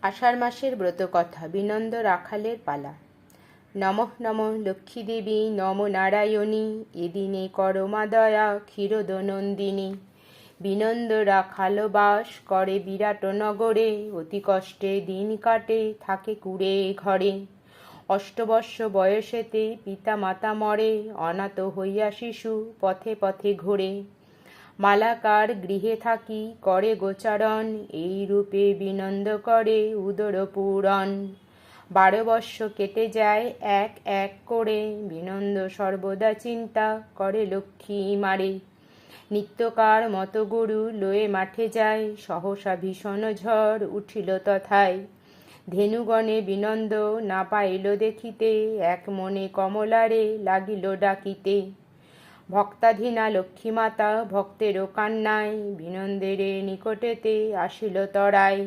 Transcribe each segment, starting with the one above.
আষাঢ় মাসের ব্রতকথা। বিনন্দ রাখালের পালা। নমঃ নমঃ লক্ষ্মী দেবী নম নারায়ণী, এদিনে করো মা দয়া ক্ষীরোদনন্দিনী। বিনন্দ রাখাল বাস করে বিরাট নগরে, অতি কষ্টে দিন কাটে থাকে কুড়ে ঘরে। অষ্টবর্ষ বয়সেতে পিতা মাতা মরে, অনাথ হইয়া শিশু পথে পথে ঘোরে। মালাকার গৃহে থাকি করে গোচারণ, এই রূপে বিনন্দ করে উদর পূরণ। 12 বর্ষ কেটে যায় এক এক করে, বিনন্দ সর্বদা চিন্তা করে লক্ষ্মী মারে। নিত্যকার মতো গরু লয়ে মাঠে যায়, সহসা ভীষণ ঝড় উঠিল তথায়। ধেনুগণে বিনন্দ না পাইল দেখিতে, এক মনে কমলারে লাগিল ডাকিতে। ভক্তাধীনা লক্ষ্মীমাতা ভক্তেরও কান্নায়, বিনন্দেরে নিকটেতে আসিল তরাই।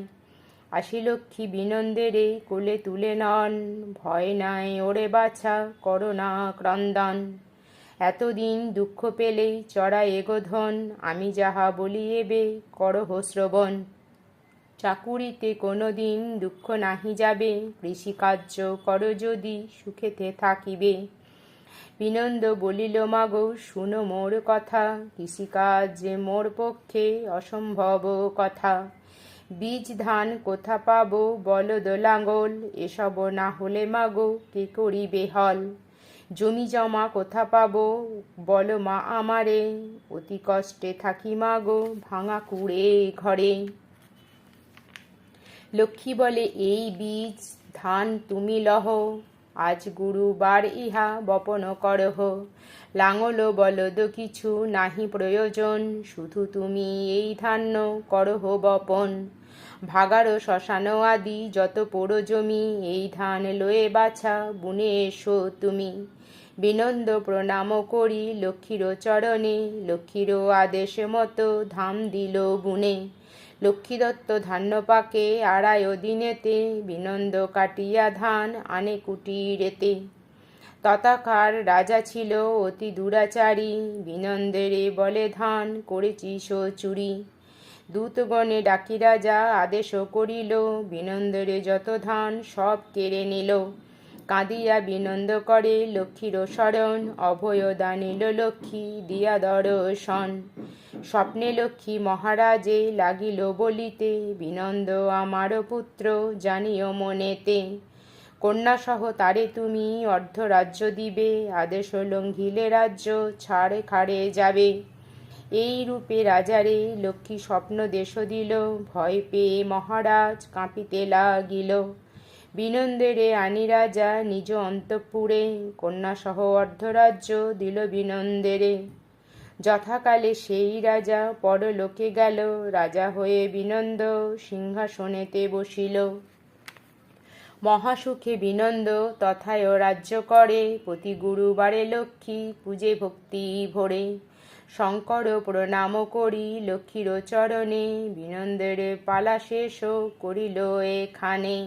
আসি লক্ষ্মী বিনন্দেরে কোলে তুলে নন, ভয় নাই ওরে বাছা করো না ক্রন্দন। এতদিন দুঃখ পেলেই চড়াই এগোধন, আমি যাহা বলি এবে করহ শ্রবণ। চাকুরিতে কোনো দিন দুঃখ নাহি যাবে, কৃষিকার্য করো যদি সুখেতে থাকিবে। বিনন্দ বলিল মাগো শুনো মোর কথা, কৃষিকাজ যে মোর পক্ষে অসম্ভব কথা। বীজ ধান কোথা পাবো বলদ লাঙ্গল, এসব না হলে মাগো কে করিবে হল। জমি জমা কোথা পাবো বলো মা আমারে, অতি কষ্টে থাকি মাগো ভাঙা কুড়ে ঘরে। লক্ষ্মী বলে এই বীজ ধান তুমি লহ, আজ গুরুবার ইহা বপন করহ। লাঙল বলদ কিছু নাহি প্রয়োজন, শুধু তুমি এই ধান্য করহ বপন। ভাগাড় শ্মশান আদি যত পোড়ো জমি, এই ধান লয়ে বাছা বুনে এসো তুমি। বিনন্দ প্রণাম করি লক্ষ্মীর চরণে, লক্ষ্মীর আদেশ মতো ধাম দিল বুনে। লক্ষ্মীদত্ত ধান্য পাকে আড়াই দিনেতে, বিনন্দ কাটিয়া ধান আনে কুটিরেতে। তথাকার রাজা ছিল অতি দুরাচারী, বিনন্দেরে বলে ধান করেছিস চুরি। দূতগণে ডাকি রাজা আদেশ করিল, বিনন্দেরে যত ধান সব কেড়ে নিল। কাঁদিয়া বিনন্দ করে লক্ষ্মীর শরণ, অভয় দানিল লক্ষ্মী দিয়া দর্শন। স্বপ্নে লক্ষ্মী মহারাজে লাগিল বলিতে, বিনন্দ আমার পুত্র জানিও মনেতে। কন্যাসহ তারে তুমি অর্ধরাজ্য দিবে, আদেশ লঙ্ঘিলে রাজ্য ছাড়ে খাড়ে যাবে। এই রূপে রাজারে লক্ষ্মী স্বপ্ন দেশ দিল, ভয় পেয়ে মহারাজ কাঁপিতে লাগিল। বিনন্দেরে আনি রাজা নিজ অন্তঃপুরে, কন্যাসহ অর্ধরাজ্য দিল বিনন্দেরে। যথাকালে সেই রাজা পরলোকে গেল, রাজা হয়ে বিনন্দ সিংহাসনেতে বসিল। মহাসুখে বিনন্দ তথায় রাজ্য করে, প্রতি গুরুবারে লক্ষ্মী পূজে ভক্তি ভরে। শঙ্কর প্রণাম করি লক্ষ্মীর চরণে, বিনন্দের পালা শেষ করিল এখানে।